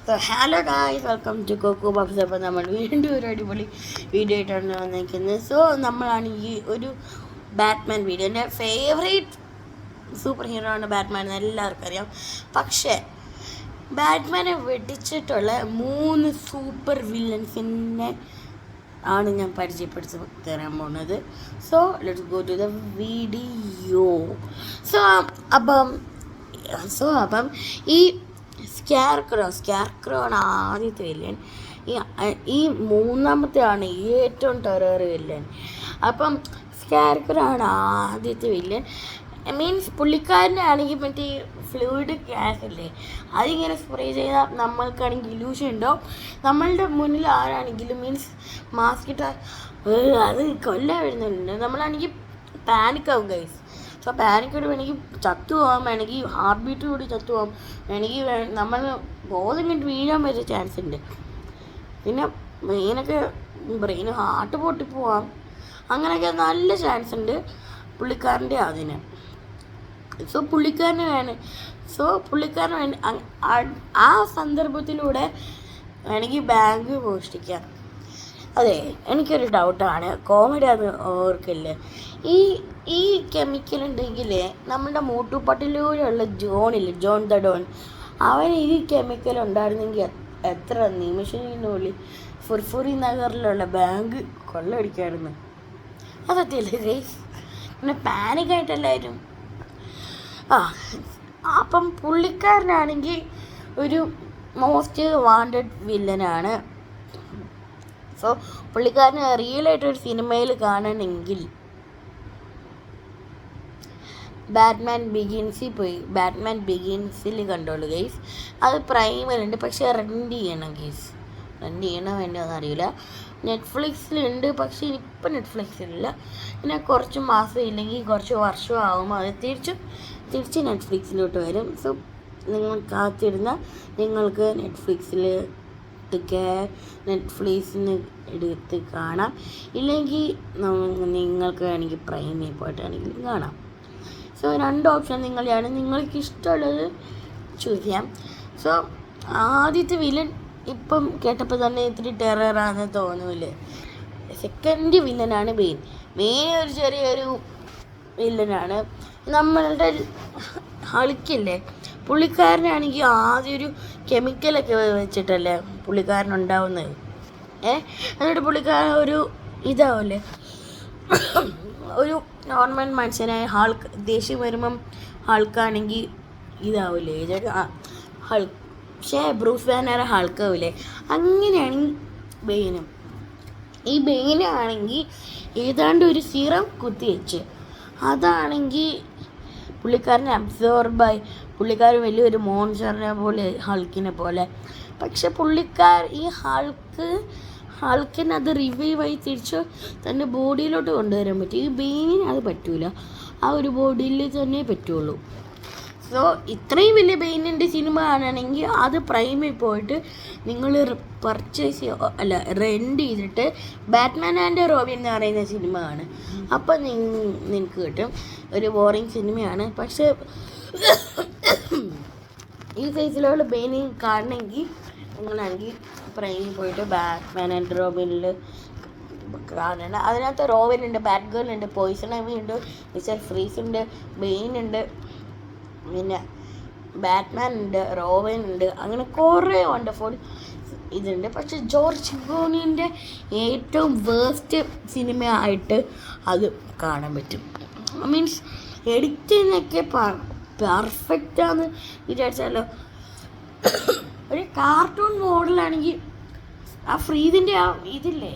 So hello guys, welcome to Coco Bubs. അപ്പോൾ നമ്മൾ വീണ്ടും ഒരു അടിപൊളി വീഡിയോ ആയിട്ടാണ് വന്നിരിക്കുന്നത്. സോ നമ്മളാണ് ഈ ഒരു ബാറ്റ്മാൻ വീഡിയോ. എൻ്റെ ഫേവറേറ്റ് സൂപ്പർ ഹീറോ ആണ് ബാറ്റ്മാൻ എന്ന് എല്ലാവർക്കും അറിയാം. പക്ഷേ ബാറ്റ്മാനെ വെടിച്ചിട്ടുള്ള 3 സൂപ്പർ വില്ലൻസിനെ ആണ് ഞാൻ പരിചയപ്പെടുത്തി തരാൻ പോകുന്നത്. So let's go to the video. So അപ്പം ഈ സ്കാർക്രോ ആണ് ആദ്യത്തെ വില്ലൻ. ഈ മൂന്നാമത്തെ ആണ് ഏറ്റവും ടെറർ വില്ലൻ. അപ്പം സ്കാർക്രോ ആണ് ആദ്യത്തെ വില്ലൻ. മീൻസ് പുള്ളിക്കാരൻ്റെ ആണെങ്കിൽ മറ്റേ ഫ്ലൂയിഡ് ഗ്യാസ് അല്ലേ, അതിങ്ങനെ സ്പ്രേ ചെയ്താൽ നമ്മൾക്കാണെങ്കിൽ ഇലൂഷൻ ഉണ്ടാവും. നമ്മളുടെ മുന്നിൽ ആരാണെങ്കിലും മീൻസ് മാസ്ക് ഇട്ടാൽ അത് കൊല്ലാൻ വരുന്നുണ്ട്. നമ്മളാണെങ്കിൽ പാനിക്കാവും ഗൈസ്. സോ പാനിക്കോട് വേണമെങ്കിൽ ചത്തു പോകാം, വേണമെങ്കിൽ ഹാർട്ട് ബീറ്റ് കൂടി ചത്തു പോകാം, വേണമെങ്കിൽ നമ്മൾ ബോധം കണ്ട് വീഴാൻ വരെ ചാൻസ് ഉണ്ട്. പിന്നെ ബ്രെയിന് ഹാർട്ട് പൊട്ടിപ്പോവാം, അങ്ങനെയൊക്കെ നല്ല ചാൻസ് ഉണ്ട് പുള്ളിക്കാരൻ്റെ അതിന്. സോ പുള്ളിക്കാരന് വേണം ആ സന്ദർഭത്തിലൂടെ വേണമെങ്കിൽ ബാങ്ക് മോഷ്ടിക്കാം. അതെ, എനിക്കൊരു ഡൗട്ടാണ്, കോമഡി അത് ഓർക്കില്ലേ, ഈ കെമിക്കൽ ഉണ്ടെങ്കിൽ നമ്മുടെ മൂട്ടുപട്ടിലൂടെയുള്ള ജോൺ ദ ഡോൺ, അവൻ ഈ കെമിക്കൽ ഉണ്ടായിരുന്നെങ്കിൽ എത്ര നിമിഷത്തിനുള്ളിൽ ഫുർഫുറി നഗറിലുള്ള ബാങ്ക് കൊള്ളയടിക്കായിരുന്നു. അതത്തില്ലേ ഗൈസ്? പിന്നെ പാനിക്കായിട്ടെല്ലാവരും അപ്പം പുള്ളിക്കാരനാണെങ്കിൽ ഒരു മോസ്റ്റ് വാണ്ടഡ് വില്ലനാണ്. സോ പുള്ളിക്കാരന് റിയലായിട്ടൊരു സിനിമയിൽ കാണണമെങ്കിൽ ബാറ്റ്മാൻ ബിഗിൻസിൽ കണ്ടോളൂ ഗൈസ്. അത് പ്രൈമിലുണ്ട്, പക്ഷേ റെൻ്റ് ചെയ്യണം ഗൈസ്. റെൻ്റ് ചെയ്യണോ വേണ്ടോന്ന് അറിയില്ല. നെറ്റ്ഫ്ലിക്സിലുണ്ട്, പക്ഷേ ഇപ്പം നെറ്റ്ഫ്ലിക്സിലില്ല. പിന്നെ കുറച്ച് മാസം ഇല്ലെങ്കിൽ കുറച്ച് വർഷം ആകുമ്പോൾ അത് തിരിച്ച് നെറ്റ്ഫ്ലിക്സിലോട്ട് വരും. സോ നിങ്ങൾ കാത്തിരുന്ന നിങ്ങൾക്ക് നെറ്റ്ഫ്ലിക്സിന് എടുത്ത് കാണാം. ഇല്ലെങ്കിൽ നിങ്ങൾക്ക് വേണമെങ്കിൽ പ്രൈമിൽ പോയിട്ടാണെങ്കിലും കാണാം. സോ 2 ഓപ്ഷൻ നിങ്ങൾക്ക് ഇഷ്ടമുള്ളത് ചൂസ് ചെയ്യാം. സോ ആദ്യത്തെ വില്ലൻ ഇപ്പം കേട്ടപ്പോൾ തന്നെ ഇത്തിരി ടെററാണെന്ന് തോന്നൂല്ലേ. സെക്കൻഡ് വില്ലനാണ് മെയിൻ ഒരു ചെറിയൊരു വില്ലനാണ്. നമ്മളുടെ ഹൾക്കില്ലേ, പുള്ളിക്കാരനാണെങ്കിൽ ആദ്യം ഒരു കെമിക്കലൊക്കെ വെച്ചിട്ടല്ലേ പുള്ളിക്കാരനുണ്ടാവുന്നത്. എന്നിട്ട് പുള്ളിക്കാരൻ ഒരു ഇതാവില്ലേ, ഒരു നോർമൽ മനുഷ്യനായ ഹൾക്ക് ദേഷ്യം വരുമ്പം ഹൾക്കാണെങ്കിൽ ഇതാവില്ലേ, ഹൾക്ക്. പക്ഷേ ബ്രൂസ് ബാനർ ഹൾക്കാവില്ലേ, അങ്ങനെയാണ് ബെയിനും. ഈ ബെയിനാണെങ്കിൽ ഏതാണ്ട് ഒരു സിറം കുത്തിവെച്ച് അതാണെങ്കിൽ പുള്ളിക്കാരനെ അബ്സോർബായി പുള്ളിക്കാരൻ വലിയൊരു മോൺസ്റ്ററിനെ പോലെ, ഹൾക്കിനെ പോലെ. പക്ഷെ ഈ ഹൾക്കിന് അത് റിവൈവായി തിരിച്ച് തൻ്റെ ബോഡിയിലോട്ട് കൊണ്ടുവരാൻ പറ്റും. ഈ ബെയിനിന് അത് പറ്റൂല, ആ ഒരു ബോഡിയിൽ തന്നെ പറ്റുള്ളൂ. സോ ഇത്രയും വലിയ ബെയിനിൻ്റെ സിനിമ കാണണമെങ്കിൽ അത് പ്രൈമിൽ പോയിട്ട് നിങ്ങൾ റെൻ്റ് ചെയ്തിട്ട് ബാറ്റ്മാൻ ആൻഡ് റോബിൻ എന്ന് പറയുന്ന സിനിമ ആണ്. അപ്പം നിങ്ങൾക്ക് കിട്ടും. ഒരു ബോറിങ് സിനിമയാണ്, പക്ഷേ ഈ സൈസിലുള്ള ബെയിനി കാണണമെങ്കിൽ നിങ്ങളാണെങ്കിൽ പ്രൈമിൽ പോയിട്ട് ബാറ്റ്മാൻ ആൻഡ് റോബിനിൽ കാണണം. അതിനകത്ത് റോബിൻ ഉണ്ട്, ബാറ്റ് ഗേൾ ഉണ്ട്, പോയിസൺ ഐവി ഉണ്ട്, മിസ്റ്റർ ഫ്രീസ് ഉണ്ട്, ബെയിൻ ഉണ്ട്, പിന്നെ ബാറ്റ്മാൻ ഉണ്ട്, റോബിൻ ഉണ്ട്, അങ്ങനെ കുറേ വണ്ടർഫുൾ ഇതുണ്ട്. പക്ഷെ ജോർജ് ക്ലൂണിൻ്റെ ഏറ്റവും വേസ്റ്റ് സിനിമയായിട്ട് അത് കാണാൻ പറ്റും. മീൻസ് എഡിറ്റിങ്ങൊക്കെ പെർഫെക്റ്റാന്ന് വിചാരിച്ചാലോ, ഒരു കാർട്ടൂൺ മോഡലാണെങ്കിൽ ആ ഫ്രീസിൻ്റെ ആ ഇതില്ലേ,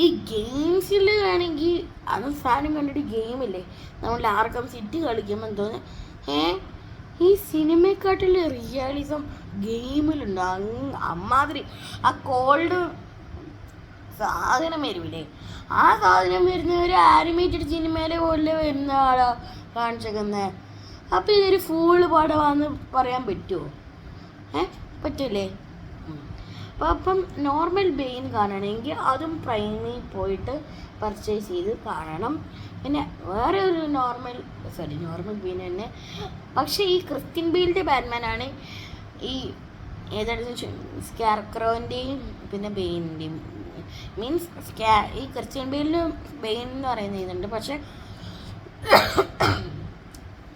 ഈ ഗെയിംസിൽ വേണമെങ്കിൽ അത് സാധനം കണ്ടിട്ട് ഗെയിമില്ലേ, നമ്മൾ ആർക്കും സിറ്റി കളിക്കുമ്പോൾ തോന്നുന്നു ഈ സിനിമയെക്കാട്ടിൽ റിയാലിസം ഗെയിമിലുണ്ട്. അമ്മാതിരി ആ കോൾഡ് സാധനം വരില്ലേ, ആ സാധനം വരുന്ന ഒരു ആനിമേറ്റഡ് സിനിമയിലെ പോലെ വരുന്ന ആളാ കാണിച്ചേക്കുന്നത്. അപ്പം ഇതൊരു ഫുള്ള് പടമാണെന്ന് പറയാൻ പറ്റുമോ? പറ്റൂലേ? അപ്പം നോർമൽ ബെയിൻ കാണണമെങ്കിൽ അതും പ്രൈമിൽ പോയിട്ട് പർച്ചേസ് ചെയ്ത് കാണണം. പിന്നെ വേറെ ഒരു നോർമൽ ബെയിൻ തന്നെ. പക്ഷേ ഈ ക്രിസ്ത്യൻ ബെയിലിൻ്റെ ബാറ്റ്മാനാണ് ഈ ഏതായിരുന്നു സ്കാർക്രോൻ്റെയും പിന്നെ ബെയിനിൻ്റെയും. മീൻസ് ഈ ക്രിസ്ത്യൻ ബെയിലിന് ബെയിൻ എന്ന് പറയുന്ന ഇതുണ്ട്, പക്ഷെ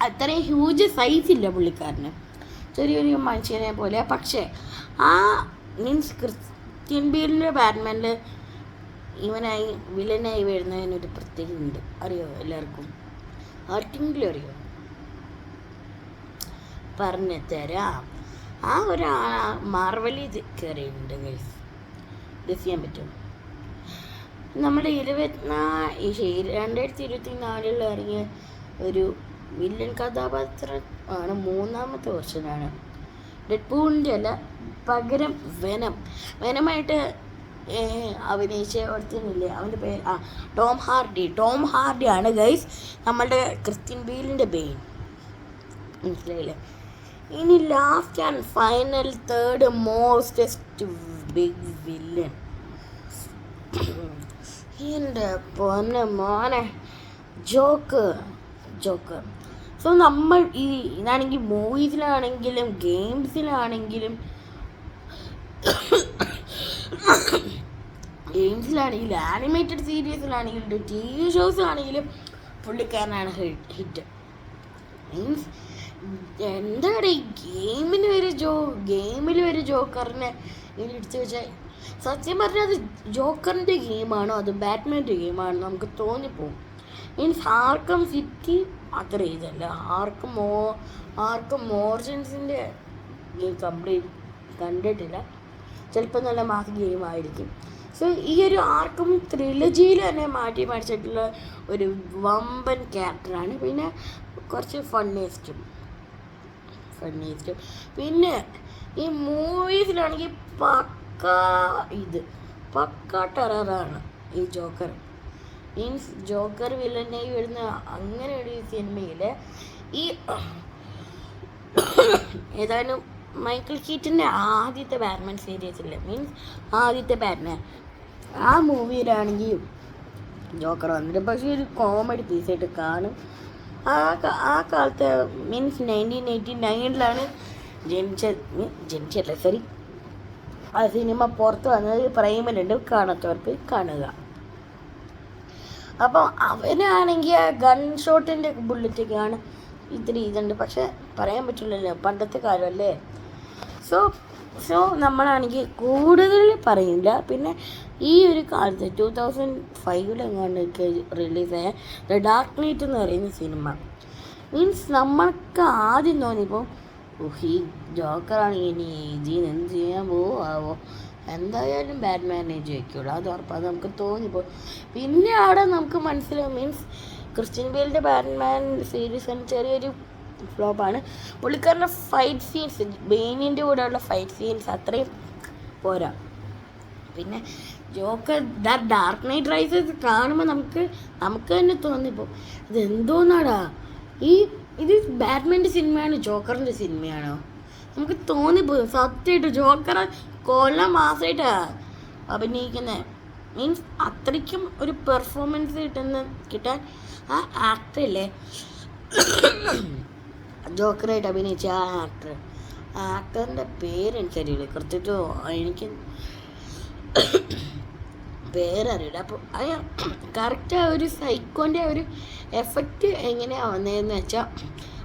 അത്രയും ഹ്യൂജ് സൈസ് ഇല്ല പുള്ളിക്കാരന്, ചെറിയൊരു മനുഷ്യനെ പോലെ. പക്ഷേ ആ മീൻസ് ക്രിസ്ത്യൻ ബെയിലിൻ്റെ ബാറ്റ്മാനിൽ ഇവനായി വില്ലനായി വരുന്നതിനൊരു പ്രത്യേകത ഉണ്ട്. അറിയോ എല്ലാവർക്കും? ആർക്കെങ്കിലും അറിയോ? പറഞ്ഞു തരാം. ആ ഒരു മാർവലിൽ കയറിയിട്ടുണ്ട് ഗൈസ്, ഗസ് ചെയ്യാൻ പറ്റും. നമ്മുടെ 2024 ഇറങ്ങിയ ഒരു വില്ലൻ കഥാപാത്രം ആണ്, മൂന്നാമത്തെ വെർഷനാണ്. ഡെഡ്പൂളിൻ്റെ അല്ല, പകരം വെനമായിട്ട് അഭിനയിച്ച ഒരുത്തനില്ലേ, അവൻ്റെ പേര് ടോം ഹാർഡി ആണ് ഗൈസ് നമ്മളുടെ ക്രിസ്ത്യൻ ബെയിലിൻ്റെ ബെയിൻ. മനസ്സിലായില്ലേ? ഇനി last and final third mostest big villain, എൻ്റെ പൊന്നെ മോനെ, ജോക്കർ. സോ നമ്മൾ ഇതാണെങ്കിൽ മൂവീസിലാണെങ്കിലും ഗെയിംസിലാണെങ്കിലും ആനിമേറ്റഡ് സീരീസിലാണെങ്കിലും TV ഷോസിലാണെങ്കിലും പുള്ളിക്കാരനാണ് ഹിറ്റ്. മീൻസ് എന്താണ് ഈ ഗെയിമിൽ വരെ ജോക്കറിനെ എടുത്തു വെച്ചാൽ, സത്യം പറഞ്ഞാൽ അത് ജോക്കറിൻ്റെ ഗെയിമാണോ അത് ബാറ്റ്മാൻ്റെ ഗെയിമാണോ നമുക്ക് തോന്നിപ്പോവും. മീൻസ് ആർക്കം സിറ്റി അത്ര ഇതല്ല, ആർക്കം മോർജൻസിൻ്റെ ഗെയിം കംപ്ലീറ്റ് കണ്ടിട്ടില്ല, ചിലപ്പോൾ നല്ല മാസ് ഗെയിം ആയിരിക്കും. സോ ഈ ഒരു ആർക്കം ട്രിലജിയിൽ തന്നെ മാറ്റി മറിച്ചിട്ടുള്ള ഒരു വമ്പൻ ക്യാരക്ടറാണ്. പിന്നെ കുറച്ച് ഫണ്ണിയസ്റ്റും. പിന്നെ ഈ മൂവീസിലാണെങ്കിൽ പക്ക ടെററാണ് ഈ ജോക്കർ. മീൻസ് ജോക്കർ വില്ലനായി വരുന്ന അങ്ങനെ ഒരു സിനിമയിൽ ഈ ഏതായാലും മൈക്കിൾ കീറ്റൻ്റെ ആദ്യത്തെ ബാറ്റ്മാൻ സീരീസില്ല, മീൻസ് ആദ്യത്തെ ബാറ്റ്മാൻ, ആ മൂവിയിലാണെങ്കിൽ ജോക്കർ വന്നിട്ട് പക്ഷേ ഒരു കോമഡി പീസായിട്ട് കാണും. ആ കാലത്ത് മീൻസ് 1989 ജനിച്ചല്ല, സോറി, ആ സിനിമ പുറത്ത് വന്നത് പ്രൈമിലുണ്ട്, കാണാത്തവർക്ക് കാണുക. അപ്പോൾ അവനാണെങ്കിൽ ഗൺ ഷോട്ടിൻ്റെ ബുള്ളറ്റൊക്കെയാണ് ഇത്തിരി ഇതുണ്ട്, പക്ഷെ പറയാൻ പറ്റില്ലല്ലോ, പണ്ടത്തെ കാലമല്ലേ. സോ നമ്മളാണെങ്കിൽ കൂടുതൽ പറയില്ല. പിന്നെ ഈ ഒരു കാലത്ത് 2005 റിലീസായ ദ ഡാർക്ക് നൈറ്റ് എന്ന് പറയുന്ന സിനിമ, മീൻസ് നമ്മൾക്ക് ആദ്യം തോന്നിയപ്പോൾ ഈ ജോക്കറാണെങ്കിൽ ഇനി ഇതിന് എന്ത് ചെയ്യാൻ ആവോ, എന്തായാലും ബാറ്റ്മാനെ ജയിക്കുള്ളൂ, അത് ഉറപ്പാണ് നമുക്ക് തോന്നിപ്പോൾ. പിന്നെ അവിടെ നമുക്ക് മനസ്സിലാവും, മീൻസ് ക്രിസ്ത്യൻ ബെയിലിൻ്റെ ബാറ്റ്മാൻ സീരീസ് ചെറിയൊരു ഫ്ലോപ്പാണ്. പുള്ളിക്കാരൻ്റെ ഫൈറ്റ് സീൻസ്, ബെയിനിൻ്റെ കൂടെയുള്ള ഫൈറ്റ് സീൻസ് അത്രയും പോരാ. പിന്നെ ജോക്കർ ഡാർക്ക് നൈറ്റ് റൈസസ് കാണുമ്പോൾ നമുക്ക് തന്നെ തോന്നിപ്പോൾ ഇതെന്തോന്നാടാ, ഇത് ബാറ്റ്മാൻ്റെ സിനിമയാണോ ജോക്കറിൻ്റെ സിനിമയാണോ നമുക്ക് തോന്നിപ്പോയി. സത്യമായിട്ട് ജോക്കറെ കൊല്ലം മാസമായിട്ടാണ് അഭിനയിക്കുന്നത്. മീൻസ് അത്രയ്ക്കും ഒരു പെർഫോമൻസ് കിട്ടാൻ ആ ആക്ടറില്ലേ, ജോക്കറായിട്ട് അഭിനയിച്ച ആ ആക്ടറിൻ്റെ പേരെനിക്കറിയില്ല, കൃത്യമായിട്ട് എനിക്ക് പേരറിയില്ല. അപ്പോൾ കറക്റ്റ് ആ ഒരു സൈക്കോൻ്റെ ഒരു എഫക്റ്റ് എങ്ങനെയാണ് വന്നതെന്ന് വെച്ചാൽ,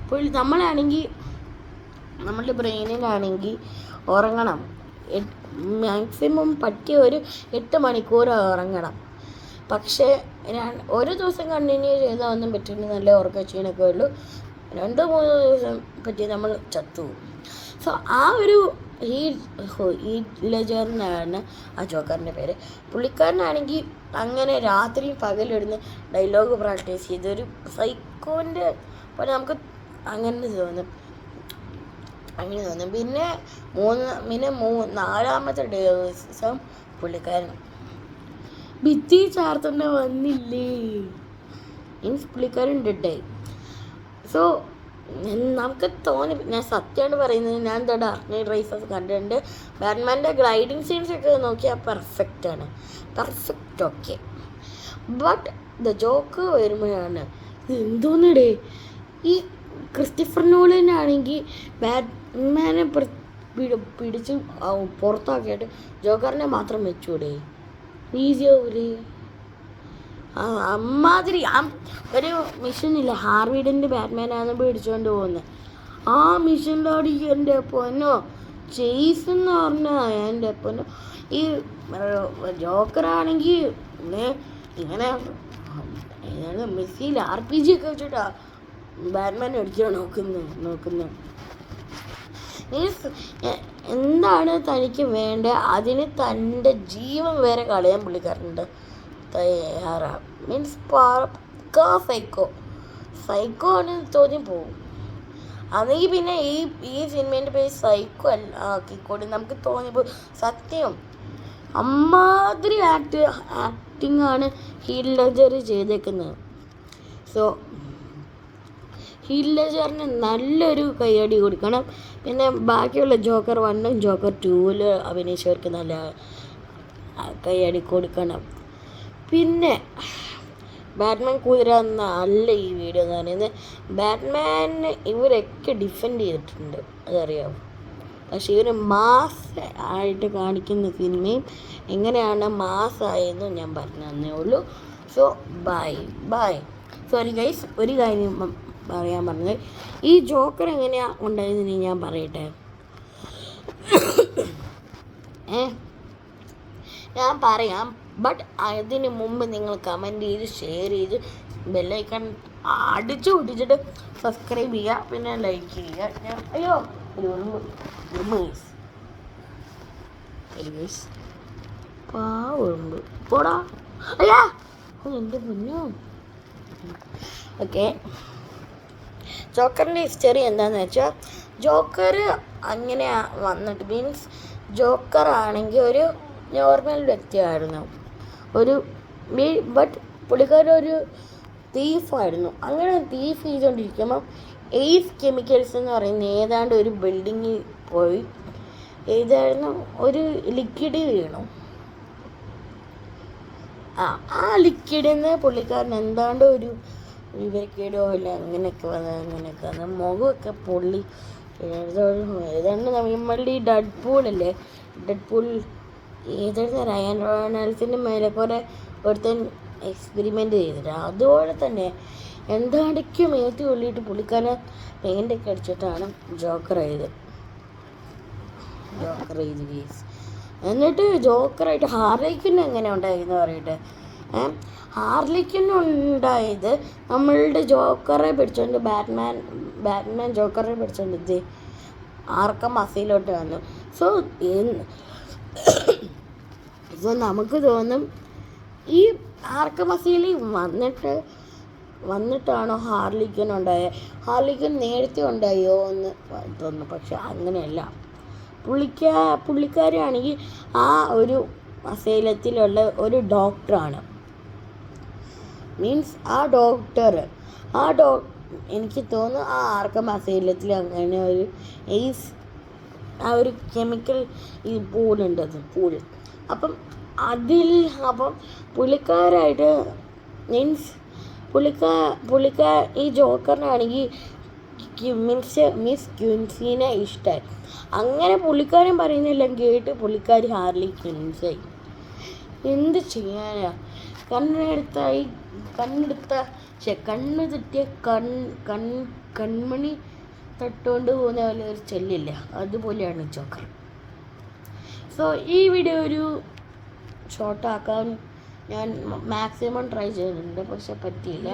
ഇപ്പോൾ നമ്മളാണെങ്കിൽ നമ്മളുടെ ബ്രെയിനിലാണെങ്കിൽ ഉറങ്ങണം, മാക്സിമം പറ്റിയ ഒരു 8 മണിക്കൂർ ഉറങ്ങണം. പക്ഷേ ഒരു ദിവസം കണ്ടിന്യൂ ചെയ്താൽ ഒന്നും പറ്റില്ല, നല്ല ഉറക്കക്ഷീണമൊക്കെ ഉള്ളൂ. 2-3 ദിവസം പറ്റി നമ്മൾ ചത്തുപോകും. സോ ആ ഒരു ഈ ലെജറിനാണ് ആ ജോക്കറിൻ്റെ പേര്. പുള്ളിക്കാരനാണെങ്കിൽ അങ്ങനെ രാത്രിയും പകലിടുന്ന ഡയലോഗ് പ്രാക്ടീസ് ചെയ്തൊരു സൈക്കോൻ്റെ പോലെ നമുക്ക് അങ്ങനെ തോന്നും. പിന്നെ 4-ാമത്തെ ദിവസം പുള്ളിക്കാരൻ ഭിത്തി ചാർത്തണ്ട വന്നില്ലേ, മീൻസ് പുള്ളിക്കാരൻ ഡെഡായി. സോ നമുക്ക് തോന്നി, ഞാൻ സത്യമാണ് പറയുന്നത്, ഞാൻ എന്താ ഡാർക്ക് നൈറ്റ് റൈസസ് കണ്ടിട്ടുണ്ട്. ബാറ്റ്മാൻ്റെ ഗ്ലൈഡിങ് സീൻസൊക്കെ നോക്കിയാൽ perfect, okay. But the Joker വരുമ്പോഴാണ് എന്തോന്നിടേ, ഈ ക്രിസ്റ്റഫർ നോളനാണെങ്കിൽ ബാറ്റ്മാനെ പിടിച്ച് പുറത്താക്കിയിട്ട് ജോക്കറിനെ മാത്രം വെച്ചൂടെ? ഈസി ആവൂലേ? അമ്മാതിരി ഒരു മിഷനില്ല, ഹാർവിഡിൻ്റെ ബാറ്റ്മാനാണ് പിടിച്ചുകൊണ്ട് പോകുന്നത്. ആ മിഷൻ്റെ അടിക്ക് എൻ്റെ പൊന്നോ ചെയ്സ് എന്ന് പറഞ്ഞാൽ എൻ്റെ പൊന്നോ. ഈ ജോക്കറാണെങ്കിൽ ഇങ്ങനെ മെസ്സിയിൽ RPG ഒക്കെ വെച്ചിട്ടാ ബാറ്റ്മാൻ അടിക്കാൻ നോക്കുന്നത്. മീൻസ് എന്താണ് തനിക്ക് വേണ്ടത് അതിന് തൻ്റെ ജീവൻ വരെ കളയാൻ പുള്ളിക്കാരനുണ്ട് തയ്യാറാണ്. മീൻസ് പക്കാ സൈക്കോ ആണ് തോന്നി പോകും. അതെങ്കിൽ പിന്നെ ഈ സിനിമേൻ്റെ പേര് സൈക്കോ അല്ല ആക്കിക്കോട്ടെ, നമുക്ക് തോന്നിയപ്പോൾ സത്യം അമ്മാതിരി ആക്ടിങ് ആണ് ഹീത്ത് ലെഡ്ജർ ചെയ്തേക്കുന്നത്. സോ ഹീത്ത് ലെഡ്ജറിന് നല്ലൊരു കയ്യടി കൊടുക്കണം. പിന്നെ ബാക്കിയുള്ള ജോക്കർ 1 ജോക്കർ 2 അഭിനയിച്ചവർക്ക് നല്ല കയ്യടി കൊടുക്കണം. പിന്നെ ബാറ്റ്മാൻ കുതിര എന്നല്ല ഈ വീഡിയോ എന്ന് പറയുന്നത്. ബാറ്റ്മാനെ ഇവരൊക്കെ ഡിഫെൻഡ് ചെയ്തിട്ടുണ്ട്, അതറിയാമോ? പക്ഷേ ഇവർ മാസ് ആയിട്ട് കാണിക്കുന്ന സിനിമയും എങ്ങനെയാണ് മാസ്സായതെന്ന് ഞാൻ പറഞ്ഞു തന്നേ ഉള്ളൂ. So by. സോറി ഗൈസ്, ഒരു കാര്യം പറയാൻ പറഞ്ഞത്, ഈ ജോക്കർ എങ്ങനെയാണ് ഉണ്ടായതെന്ന് ഞാൻ പറയട്ടെ. ഞാൻ പറയാം, ബട്ട് അതിന് മുമ്പ് നിങ്ങൾ കമൻറ്റ് ചെയ്ത് ഷെയർ ചെയ്ത് ബെല്ലൈക്കൺ അടിച്ചു പൊട്ടിച്ചിട്ട് സബ്സ്ക്രൈബ് ചെയ്യുക, പിന്നെ ലൈക്ക് ചെയ്യുക. അയ്യോ പാവുണ്ട് പോടാ, അയ്യാ എൻ്റെ പൊന്നോ. ഓക്കെ, ജോക്കറിൻ്റെ ഹിസ്റ്ററി എന്താണെന്ന് വെച്ചാൽ, ജോക്കർ അങ്ങനെ വന്നിട്ട് മീൻസ് ജോക്കർ ആണെങ്കിൽ ഒരു നോർമൽ വ്യക്തിയായിരുന്നു, ബട്ട് പുള്ളിക്കാരൻ ഒരു തീഫായിരുന്നു. അങ്ങനെ തീഫ് ചെയ്തുകൊണ്ടിരിക്കുമ്പം എയ്സ് കെമിക്കൽസ് എന്ന് പറയുന്ന ഏതാണ്ട് ഒരു ബിൽഡിങ്ങിൽ പോയി ഏതായിരുന്നു ഒരു ലിക്വിഡ് വീണു. ആ ലിക്വിഡിൽ നിന്ന് പുള്ളിക്കാരൻ എന്താണ്ട് ഒരു വിവരക്കേടോ ഇല്ല അങ്ങനെയൊക്കെ വന്ന് മുഖമൊക്കെ പൊള്ളി ഏതാണ്ട് നമ്മളുടെ ഈ ഡെഡ്പൂളല്ലേ, ഡെഡ്പൂൾ ഏതായിരുന്നു റയൻ റൊണാൾഡ്സിൻ്റെ മേലെ കുറേ ഒരുത്തൻ എക്സ്പെരിമെൻ്റ് ചെയ്തിട്ട് അതുപോലെ തന്നെ എന്താണ്ടൊക്കെ മേത്ത് കൊള്ളിയിട്ട് പുള്ളിക്കാരൻ പെയിൻ്റൊക്കെ അടിച്ചിട്ടാണ് ജോക്കർ ചെയ്ത് കേസ്. എന്നിട്ട് ജോക്കറായിട്ട് ഹാർലിക്വിൻ എങ്ങനെ ഉണ്ടായെന്ന് പറയട്ടെ. ഹാർലിക്വിൻ ഉണ്ടായത് നമ്മളുടെ ജോക്കറെ പിടിച്ചോണ്ട് ബാറ്റ്മാൻ ജോക്കറെ പിടിച്ചോണ്ട് ആർക്കം അസൈലോട്ട് വന്നു. സോ നമുക്ക് തോന്നും ഈ ആർക്കം അസൈലിൽ വന്നിട്ടാണോ ഹാർലിക്വിൻ ഉണ്ടായത്, ഹാർലിക്വിൻ നേരത്തെ ഉണ്ടായോ എന്ന് തോന്നുന്നു. പക്ഷെ അങ്ങനെയല്ല, പുള്ളിക്കാരിയാണെങ്കിൽ ആ ഒരു അസൈലത്തിലുള്ള ഒരു ഡോക്ടറാണ്. മീൻസ് എനിക്ക് തോന്നുന്നു ആ ആർക്കം അസൈലത്തിൽ അങ്ങനെ ഒരു എയ്സ് ആ ഒരു കെമിക്കൽ ഈ പൂൾ അപ്പം പുള്ളിക്കാരായിട്ട് മീൻസ് ഈ ജോക്കറിനാണെങ്കിൽ മിസ് ക്വിൻസിനെ ഇഷ്ടമായി. അങ്ങനെ പുള്ളിക്കാരൻ പറയുന്നെല്ലാം കേട്ട് പുള്ളിക്കാരി ഹാർലി ക്വിൻസായി. എന്ത് ചെയ്യാനാ, കണ്ണ് തെറ്റിയ കൺമണി തട്ടുകൊണ്ട് പോകുന്ന പോലെ ഒരു ചെല്ലില്ല, അതുപോലെയാണ് ജോക്കർ. സോ ഈ വീഡിയോ ഒരു ഷോർട്ടാക്കാൻ ഞാൻ മാക്സിമം ട്രൈ ചെയ്യുന്നുണ്ട്, പക്ഷെ പറ്റിയില്ല.